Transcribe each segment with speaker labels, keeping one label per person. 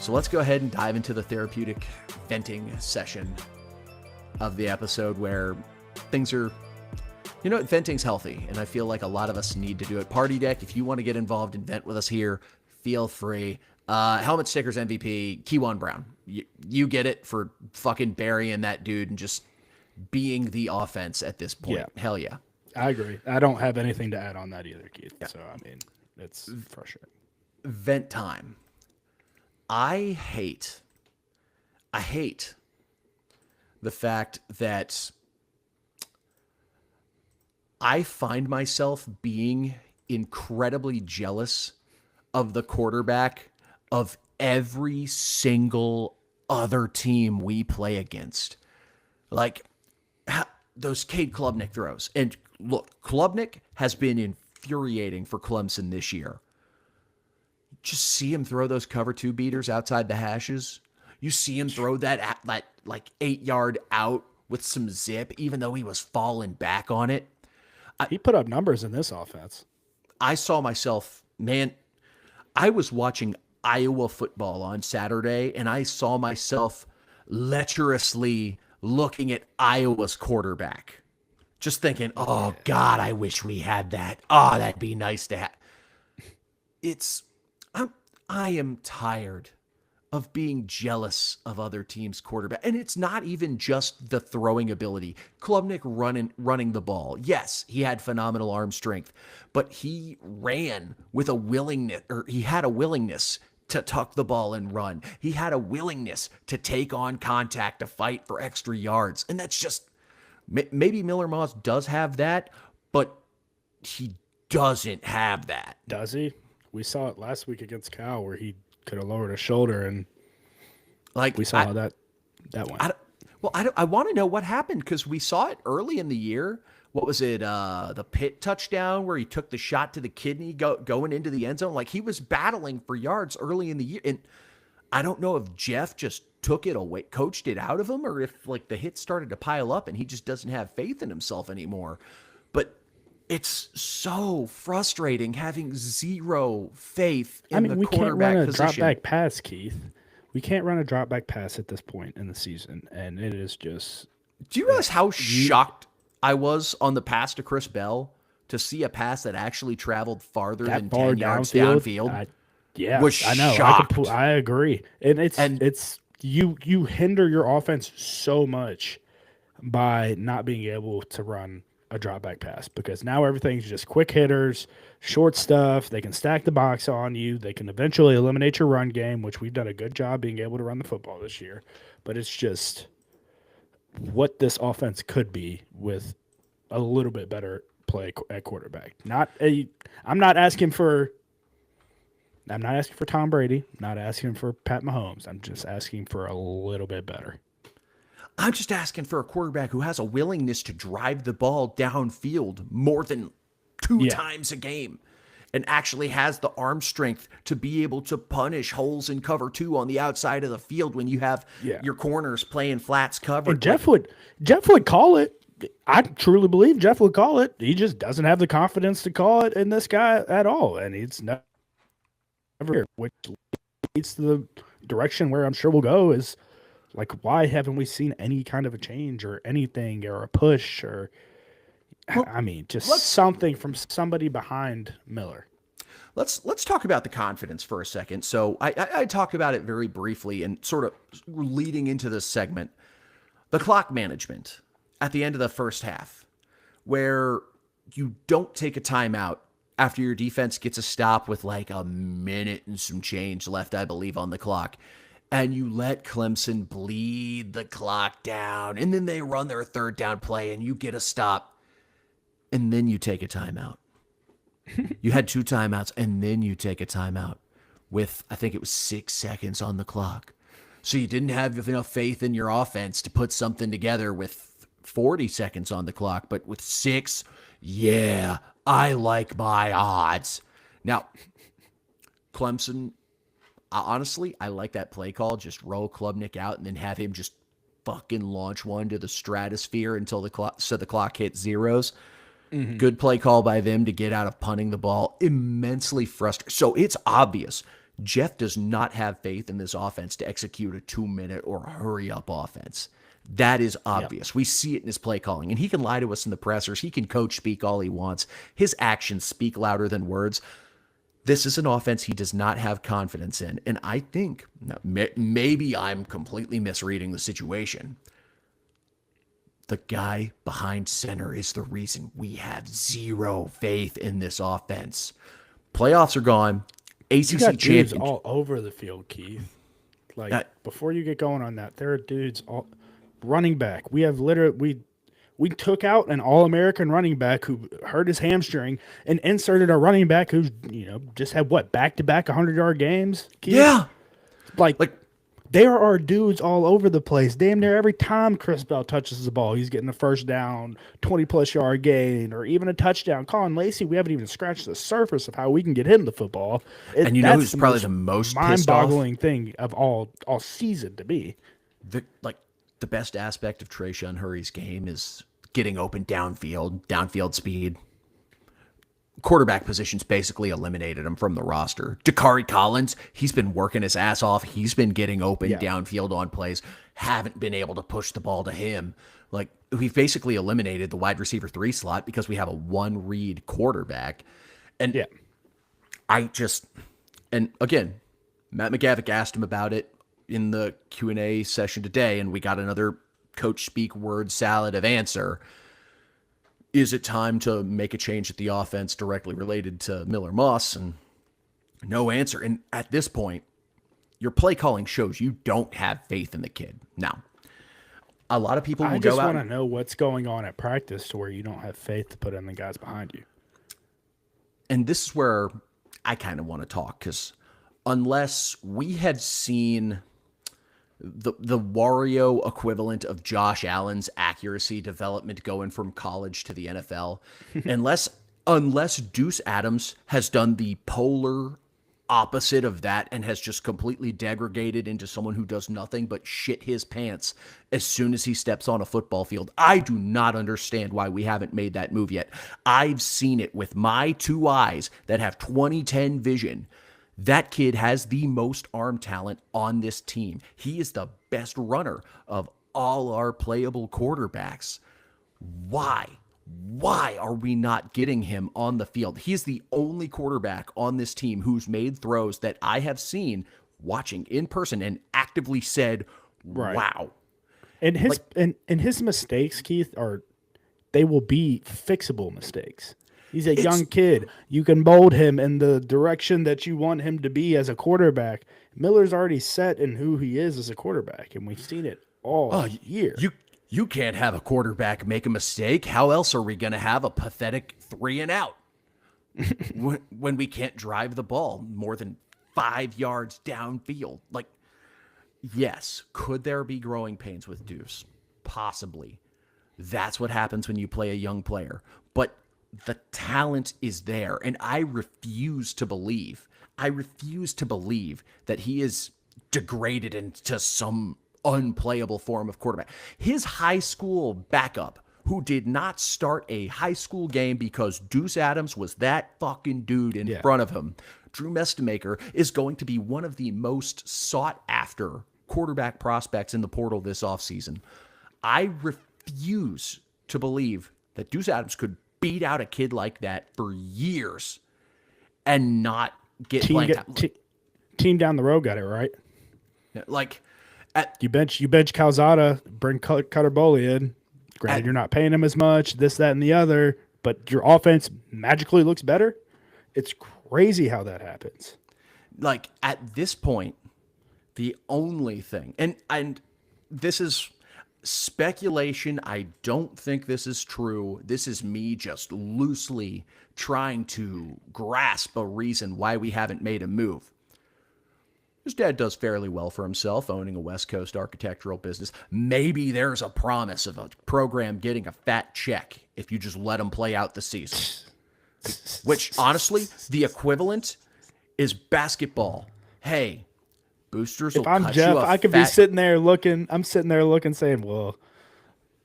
Speaker 1: So let's go ahead and dive into the therapeutic venting session of the episode where things are, venting's healthy. And I feel like a lot of us need to do it. Party Deck, if you want to get involved and vent with us here, feel free. Helmet Stickers MVP, Keywan Brown. You get it for fucking burying that dude and just being the offense at this point. Yeah. Hell yeah.
Speaker 2: I agree. I don't have anything to add on that either, Keith. Yeah. So, it's frustrating.
Speaker 1: Vent time. I hate the fact that I find myself being incredibly jealous of the quarterback of every single other team we play against. Like those Cade Klubnik throws. And look, Klubnik has been infuriating for Clemson this year. Just see him throw those cover 2 beaters outside the hashes. You see him throw that like 8-yard out with some zip, even though he was falling back on it.
Speaker 2: He put up numbers in this offense.
Speaker 1: I saw myself, man, I was watching Iowa football on Saturday, and I saw myself lecherously looking at Iowa's quarterback. Just thinking, oh, God, I wish we had that. Oh, that'd be nice to have. I am tired of being jealous of other teams' quarterback. And it's not even just the throwing ability. Klubnik running the ball. Yes, he had phenomenal arm strength, but he ran with a willingness, or he had a willingness to tuck the ball and run. He had a willingness to take on contact, to fight for extra yards. And that's just, maybe Miller Moss does have that, but he doesn't have that.
Speaker 2: Does he? We saw it last week against Cal where he could have lowered a shoulder, and we saw how that went.
Speaker 1: I want to know what happened, because we saw it early in the year. What was it? The Pitt touchdown where he took the shot to the kidney going into the end zone. Like, he was battling for yards early in the year. And I don't know if Jeff just took it away, coached it out of him, or if like the hits started to pile up and he just doesn't have faith in himself anymore. But it's so frustrating having zero faith in the quarterback position.
Speaker 2: We can't run a drop-back pass, Keith. We can't run a drop-back pass at this point in the season, and it is just...
Speaker 1: Do you realize how shocked I was on the pass to Chris Bell to see a pass that actually traveled farther than 10 yards downfield?
Speaker 2: I know.
Speaker 1: Shocked.
Speaker 2: I agree. And it's you hinder your offense so much by not being able to run a drop back pass, because now everything's just quick hitters, short stuff. They can stack the box on you. They can eventually eliminate your run game, which we've done a good job being able to run the football this year. But it's just what this offense could be with a little bit better play at quarterback. I'm not asking for Tom Brady. I'm not asking for Pat Mahomes. I'm just asking for a little bit better.
Speaker 1: I'm just asking for a quarterback who has a willingness to drive the ball downfield more than two times a game, and actually has the arm strength to be able to punish holes in cover 2 on the outside of the field when you have your corners playing flats covered.
Speaker 2: And Jeff would call it. I truly believe Jeff would call it. He just doesn't have the confidence to call it in this guy at all, and it's never here, which leads to the direction where I'm sure we'll go is, like, why haven't we seen any kind of a change or anything or a push or, something from somebody behind Miller?
Speaker 1: Let's talk about the confidence for a second. So I talked about it very briefly and sort of leading into this segment. The clock management at the end of the first half, where you don't take a timeout after your defense gets a stop with like a minute and some change left, I believe, on the clock. And you let Clemson bleed the clock down, and then they run their third down play, and you get a stop, and then you take a timeout. You had 2 timeouts, and then you take a timeout with, I think it was 6 seconds on the clock. So you didn't have enough faith in your offense to put something together with 40 seconds on the clock, but with 6, I like my odds. Now, Clemson... honestly, I like that play call. Just roll Klubnik out and then have him just fucking launch one to the stratosphere until the clock hits zeros. Mm-hmm. Good play call by them to get out of punting the ball. Immensely frustrating. So it's obvious Jeff does not have faith in this offense to execute a 2-minute or hurry-up offense. That is obvious. Yep. We see it in his play calling, and he can lie to us in the pressers. He can coach speak all he wants. His actions speak louder than words. This is an offense he does not have confidence in, and I think maybe I'm completely misreading the situation. The guy behind center is the reason we have zero faith in this offense. Playoffs are gone. ACC champions
Speaker 2: all over the field, Keith. Before you get going on that, there are dudes all running back. We have we took out an All-American running back who hurt his hamstring and inserted a running back who's just had back-to-back 100-yard games. Keith?
Speaker 1: Yeah,
Speaker 2: like there are dudes all over the place. Damn near every time Chris Bell touches the ball, he's getting a first down, 20-plus yard gain, or even a touchdown. Colin Lacey, we haven't even scratched the surface of how we can get him the football.
Speaker 1: And who's probably the most
Speaker 2: mind-boggling thing of all season to me.
Speaker 1: The best aspect of Trayshawn Hurry's game is getting open downfield speed. Quarterback position's basically eliminated him from the roster. Dakari Collins, he's been working his ass off. He's been getting open downfield on plays. Haven't been able to push the ball to him. We've basically eliminated the wide receiver 3 slot because we have a one-read quarterback. And and again, Matt McGavick asked him about it in the Q&A session today, and we got another coach speak word salad of answer. Is it time to make a change at the offense directly related to Miller Moss? And no answer. And at this point, your play calling shows you don't have faith in the kid. Now, a lot of people will go out. I
Speaker 2: just want to know what's going on at practice to where you don't have faith to put in the guys behind you.
Speaker 1: And this is where I kind of want to talk, because unless we had seen the Wario equivalent of Josh Allen's accuracy development going from college to the NFL, unless Deuce Adams has done the polar opposite of that and has just completely degraded into someone who does nothing but shit his pants as soon as he steps on a football field, I do not understand why we haven't made that move yet. I've seen it with my 2 eyes that have 20/10 vision. That kid has the most arm talent on this team. He is the best runner of all our playable quarterbacks. Why? Why are we not getting him on the field? He's the only quarterback on this team who's made throws that I have seen watching in person and actively said, wow.
Speaker 2: And his mistakes, Keith, they will be fixable mistakes. He's a young kid. You can mold him in the direction that you want him to be as a quarterback. Miller's already set in who he is as a quarterback, and we've seen it all year.
Speaker 1: You can't have a quarterback make a mistake. How else are we going to have a pathetic 3 and out when we can't drive the ball more than 5 yards downfield? Yes, could there be growing pains with Deuce? Possibly. That's what happens when you play a young player. But the talent is there, and I refuse to believe that he is degraded into some unplayable form of quarterback. His high school backup, who did not start a high school game because Deuce Adams was that fucking dude in front of him, Drew Mestemaker, is going to be one of the most sought-after quarterback prospects in the portal this offseason. I refuse to believe that Deuce Adams could beat out a kid like that for years and not get
Speaker 2: team down the road got it right. You bench Calzada, bring Cutter Boley in. Granted, you're not paying him as much, this, that, and the other, but your offense magically looks better. It's crazy how that happens.
Speaker 1: At this point, the only thing, and this is speculation. I don't think this is true. This is me just loosely trying to grasp a reason why we haven't made a move. His dad does fairly well for himself, owning a West Coast architectural business. Maybe there's a promise of a program getting a fat check if you just let him play out the season. Which, honestly, the equivalent is basketball. Hey, boosters will cut you a
Speaker 2: If I'm Jeff, I could be sitting there looking, saying, well,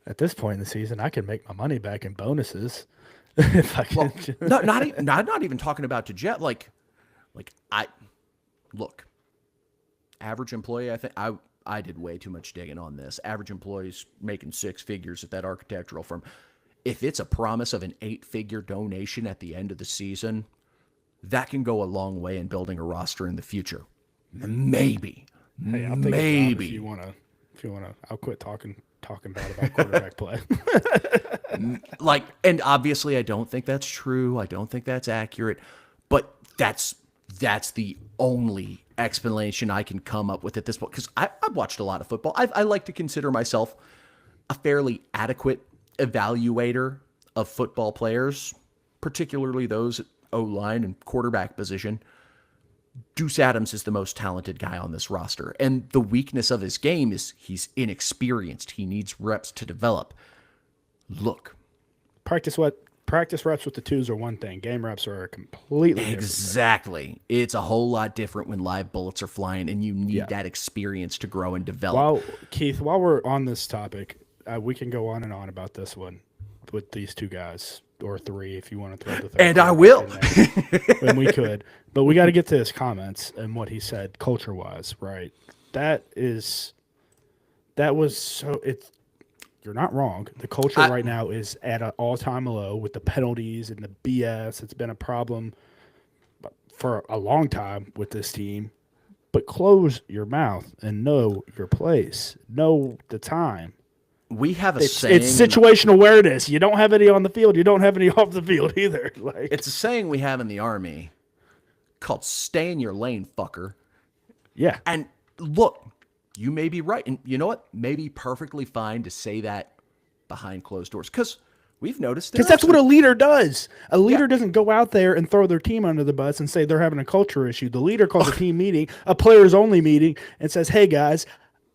Speaker 2: at this point in the season, I can make my money back in bonuses. If I can.
Speaker 1: Well, not even talking about to Jeff. look, average employee, I think I did way too much digging on this. Average employees making six figures at that architectural firm. If it's a promise of an 8-figure donation at the end of the season, that can go a long way in building a roster in the future. Maybe.
Speaker 2: Hey, I'll take a job if you wanna, I'll quit talking bad about quarterback play.
Speaker 1: And obviously I don't think that's true. I don't think that's accurate, but that's the only explanation I can come up with at this point. Because I've watched a lot of football. I like to consider myself a fairly adequate evaluator of football players, particularly those at O-line and quarterback position. Deuce Adams is the most talented guy on this roster. And the weakness of his game is he's inexperienced. He needs reps to develop. Look.
Speaker 2: Practice reps with the twos are one thing. Game reps are a completely different
Speaker 1: thing. It's a whole lot different when live bullets are flying and you need that experience to grow and develop.
Speaker 2: While we're on this topic, we can go on and on about this one with these two guys. Or three, if you want to throw the third.
Speaker 1: And I will.
Speaker 2: And we could. But we got to get to his comments and what he said culture-wise, right? You're not wrong. The culture right now is at an all-time low with the penalties and the BS. It's been a problem for a long time with this team. But close your mouth and know your place. Know the time.
Speaker 1: We have a saying.
Speaker 2: It's situational awareness. You don't have any on the field. You don't have any off the field either.
Speaker 1: It's a saying we have in the Army called "stay in your lane, fucker."
Speaker 2: Yeah.
Speaker 1: And look, you may be right, and you know what? Maybe perfectly fine to say that behind closed doors, because we've noticed.
Speaker 2: Because that's what a leader does. A leader doesn't go out there and throw their team under the bus and say they're having a culture issue. The leader calls a team meeting, a players only meeting, and says, "Hey guys,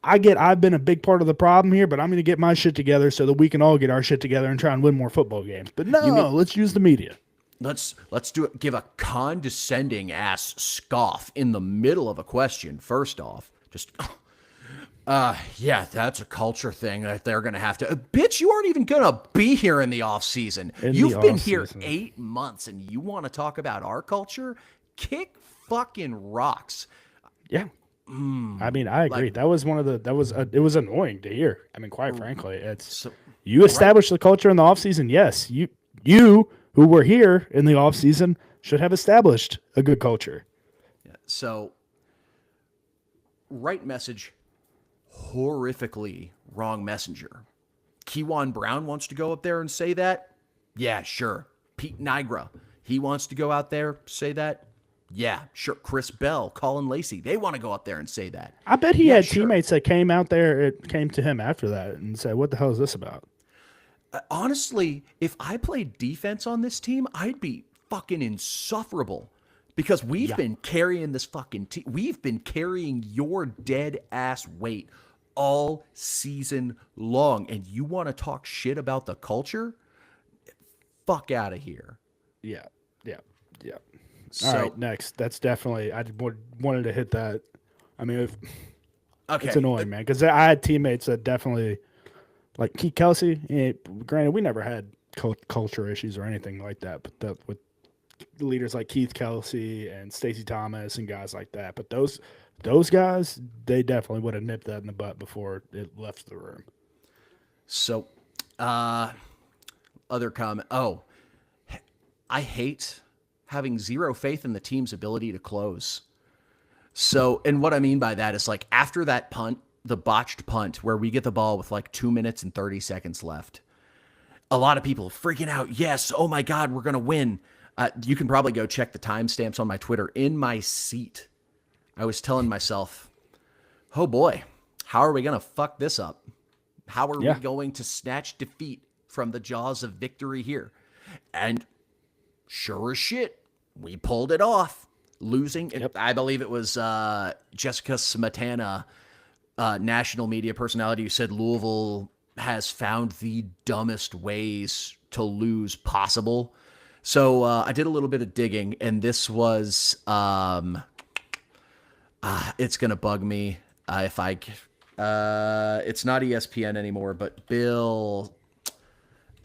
Speaker 2: I've been a big part of the problem here, but I'm going to get my shit together so that we can all get our shit together and try and win more football games." But let's use the media.
Speaker 1: Let's do it. Give a condescending ass scoff in the middle of a question. First off, just, yeah, that's a culture thing that they're going to have to. Bitch, you aren't even going to be here in the off season. You've been here 8 months, and you want to talk about our culture? Kick fucking rocks.
Speaker 2: Yeah. I mean, I agree. It was annoying to hear. I mean, quite frankly, you established the culture in the offseason. Yes, you who were here in the offseason should have established a good culture.
Speaker 1: Yeah, so, right message, horrifically wrong messenger. Kewan Brown wants to go up there and say that? Yeah, sure. Pete Nigra, he wants to go out there, say that? Yeah, sure. Chris Bell, Colin Lacey, they want to go up there and say that.
Speaker 2: I bet he had teammates that came out there, it came to him after that and said, "What the hell is this about?"
Speaker 1: Honestly, if I played defense on this team, I'd be fucking insufferable because we've been carrying this fucking team. We've been carrying your dead ass weight all season long. And you want to talk shit about the culture? Fuck out of here.
Speaker 2: Yeah. All right, next. That's definitely, I wanted to hit that. I mean, it's annoying, man, because I had teammates that definitely, like Keith Kelsey, granted, we never had culture issues or anything like that, but with leaders like Keith Kelsey and Stacey Thomas and guys like that. But those guys, they definitely would have nipped that in the butt before it left the room.
Speaker 1: So, other comment. Oh, I hate having zero faith in the team's ability to close. So, and what I mean by that is like after that punt, the botched punt where we get the ball with like 2 minutes and 30 seconds left, a lot of people freaking out. Yes. Oh my God, we're going to win. You can probably go check the timestamps on my Twitter. In my seat, I was telling myself, oh boy, how are we going to fuck this up? How are we going to snatch defeat from the jaws of victory here? And sure as shit, we pulled it off, losing. I believe it was Jessica Smetana, national media personality, who said Louisville has found the dumbest ways to lose possible. So I did a little bit of digging, and this was it's gonna bug me if I. It's not ESPN anymore, but Bill.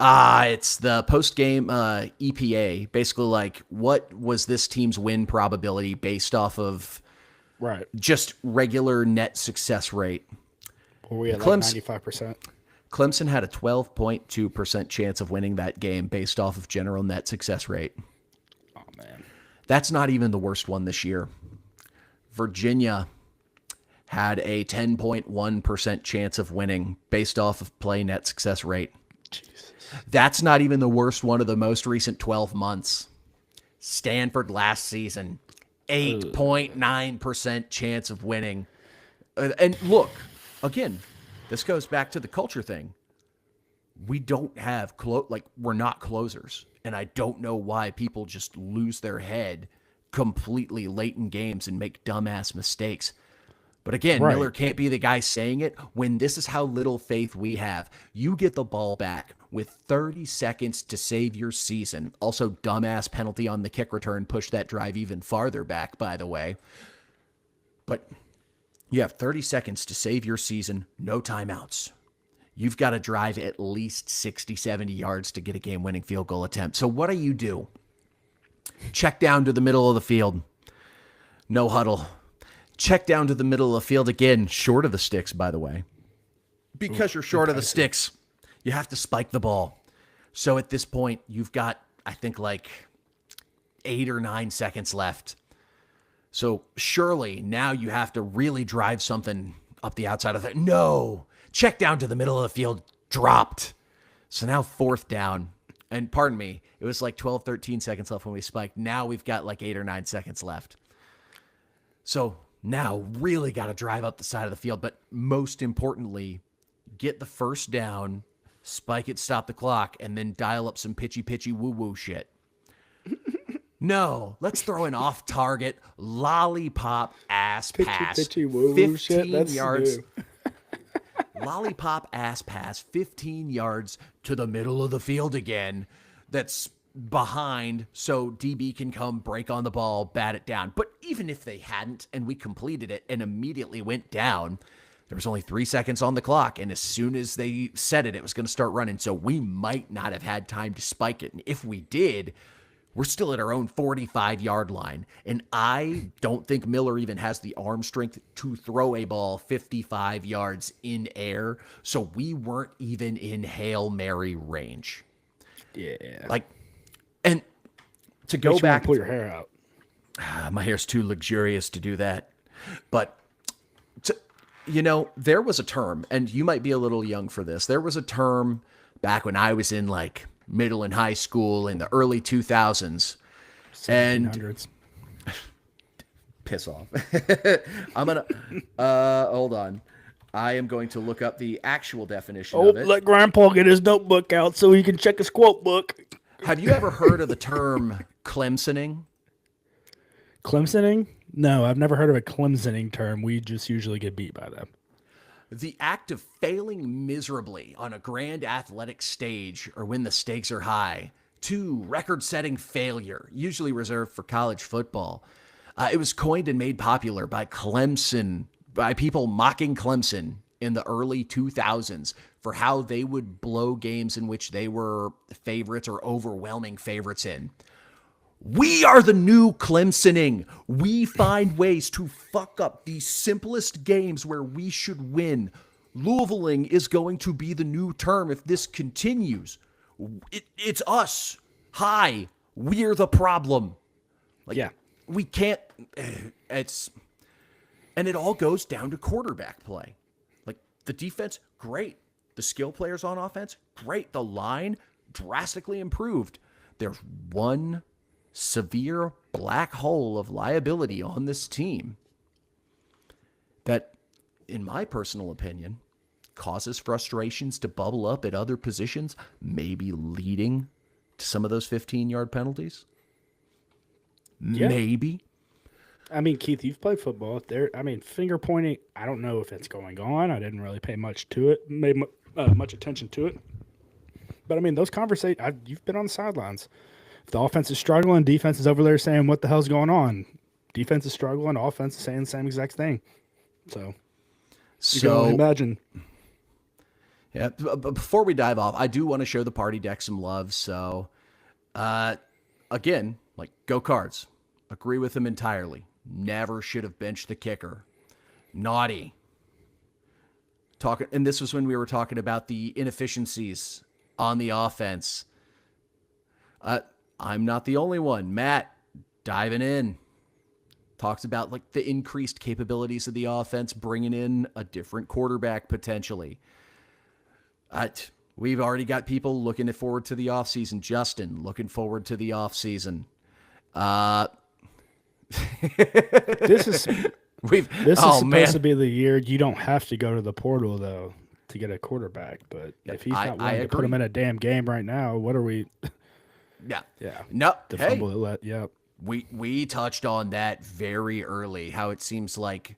Speaker 1: It's the post-game EPA. Basically, like, what was this team's win probability based off of
Speaker 2: Right.
Speaker 1: Just regular net success rate.
Speaker 2: Were we at like 95%?
Speaker 1: Clemson had a 12.2% chance of winning that game based off of general net success rate.
Speaker 2: Oh, man.
Speaker 1: That's not even the worst one this year. Virginia had a 10.1% chance of winning based off of play net success rate. Jesus. That's not even the worst one of the most recent 12 months. Stanford last season, 8.9% chance of winning. And look, again, this goes back to the culture thing. We don't have, we're not closers. And I don't know why people just lose their head completely late in games and make dumbass mistakes. But again, right. Miller can't be the guy saying it when this is how little faith we have. You get the ball back with 30 seconds to save your season. Also, dumbass penalty on the kick return pushed that drive even farther back, by the way. But you have 30 seconds to save your season, no timeouts. You've got to drive at least 60, 70 yards to get a game-winning field goal attempt. So what do? Check down to the middle of the field. No huddle. Check down to the middle of the field again, short of the sticks, by the way. Because you're short of the sticks, you have to spike the ball. So at this point, you've got, I think, like 8 or 9 seconds left. So surely now you have to really drive something up the outside of that. No, check down to the middle of the field, dropped. So now 4th down. And pardon me, it was like 12, 13 seconds left when we spiked. Now we've got like 8 or 9 seconds left. So now really got to drive up the side of the field. But most importantly, get the 1st down, spike it, stop the clock, and then dial up some pitchy woo-woo shit. No, let's throw an off-target lollipop ass pass.
Speaker 2: Pitchy woo-woo shit. That's
Speaker 1: yards. Lollipop ass pass, 15 yards to the middle of the field again. That's behind, so DB can come, break on the ball, bat it down. But even if they hadn't, and we completed it and immediately went down, there was only 3 seconds on the clock, and as soon as they said it, it was going to start running. So we might not have had time to spike it. And if we did, we're still at our own 45-yard line. And I don't think Miller even has the arm strength to throw a ball 55 yards in air. So we weren't even in Hail Mary range.
Speaker 2: Yeah.
Speaker 1: And to go back,
Speaker 2: pull your hair out.
Speaker 1: My hair's too luxurious to do that. But, there was a term, and you might be a little young for this. There was a term back when I was in middle and high school in the early 2000s.
Speaker 2: 1700s.
Speaker 1: And piss off. I'm going to, hold on. I am going to look up the actual definition of it.
Speaker 2: Let Grandpa get his notebook out so he can check his quote book.
Speaker 1: Have you ever heard of the term Clemsoning?
Speaker 2: Clemsoning? No, I've never heard of a Clemsoning term. We just usually get beat by them.
Speaker 1: The act of failing miserably on a grand athletic stage or when the stakes are high. 2, record-setting failure, usually reserved for college football. It was coined and made popular by Clemson, by people mocking Clemson in the early 2000s for how they would blow games in which they were favorites or overwhelming favorites in. We are the new Clemsoning. We find ways to fuck up the simplest games where we should win. Louisvilleing is going to be the new term if this continues. It's us. Hi, we're the problem. We can't. And it all goes down to quarterback play. The defense, great. The skill players on offense, great. The line, drastically improved. There's one severe black hole of liability on this team that, in my personal opinion, causes frustrations to bubble up at other positions, maybe leading to some of those 15-yard penalties. Yeah. Maybe.
Speaker 2: I mean, Keith, you've played football. Finger pointing, I don't know if it's going on. I didn't really pay much attention to it. But, those conversations, you've been on the sidelines. If the offense is struggling, defense is over there saying, what the hell's going on? Defense is struggling, offense is saying the same exact thing. So you can only imagine.
Speaker 1: Yeah, before we dive off, I do want to show the party deck some love. So, again, go Cards. Agree with them entirely. never should have benched the kicker. Naughty. And this was when we were talking about the inefficiencies on the offense. I'm not the only one. Matt, diving in, talks about like the increased capabilities of the offense, bringing in a different quarterback potentially. We've already got people looking forward to the offseason. Justin, looking forward to the offseason.
Speaker 2: This is supposed to be the year you don't have to go to the portal though to get a quarterback. But if he's not willing to put him in a damn game right now, what are we?
Speaker 1: Yeah. No.
Speaker 2: Yep.
Speaker 1: We touched on that very early. How it seems like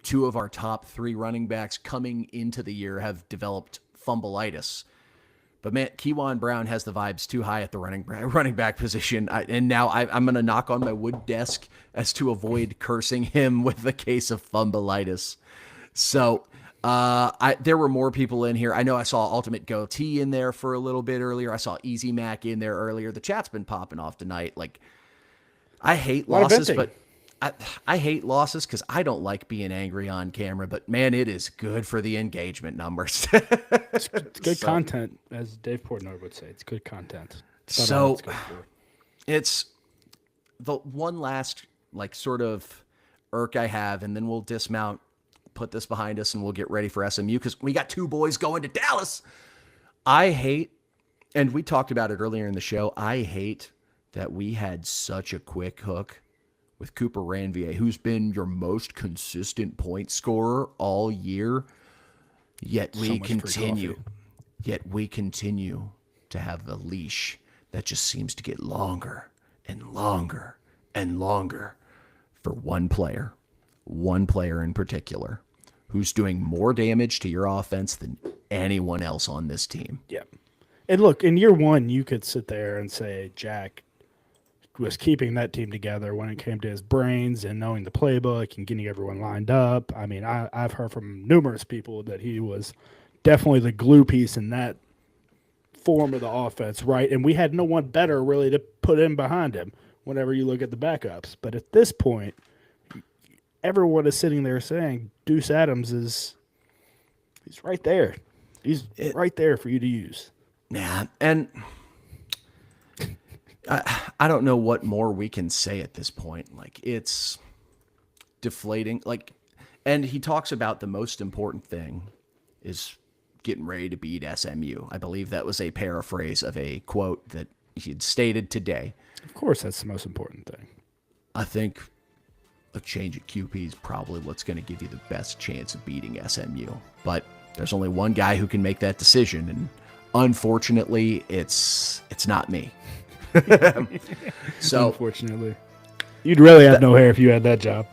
Speaker 1: 2 of our top 3 running backs coming into the year have developed fumbleitis. But man, Kewan Brown has the vibes too high at the running back position. And now I'm going to knock on my wood desk as to avoid cursing him with the case of fumbleitis. So there were more people in here. I know I saw Ultimate Goatee in there for a little bit earlier. I saw Easy Mac in there earlier. The chat's been popping off tonight. Like, I hate losses, but I hate losses because I don't like being angry on camera, but man, it is good for the engagement numbers.
Speaker 2: It's good content, as Dave Portnoy would say. It's good content.
Speaker 1: So it's the one last like sort of irk I have, and then we'll dismount, put this behind us, and we'll get ready for SMU because we got 2 boys going to Dallas. I hate, and we talked about it earlier in the show, I hate that we had such a quick hook with Cooper Ranvier, who's been your most consistent point scorer all year, yet we continue to have the leash that just seems to get longer and longer and longer for one player in particular, who's doing more damage to your offense than anyone else on this team.
Speaker 2: Yeah. And look, in year 1, you could sit there and say Jack was keeping that team together when it came to his brains and knowing the playbook and getting everyone lined up. I mean, I've heard from numerous people that he was definitely the glue piece in that form of the offense, right? And we had no one better really to put in behind him whenever you look at the backups. But at this point, everyone is sitting there saying Deuce Adams he's right there. He's right there for you to use.
Speaker 1: Yeah, and I don't know what more we can say at this point. Like, it's deflating. Like, and he talks about the most important thing is getting ready to beat SMU. I believe that was a paraphrase of a quote that he had stated today.
Speaker 2: Of course, that's the most important thing.
Speaker 1: I think a change at QP is probably what's going to give you the best chance of beating SMU. But there's only one guy who can make that decision, and unfortunately, it's not me.
Speaker 2: So, unfortunately, you'd really have no hair if you had that job.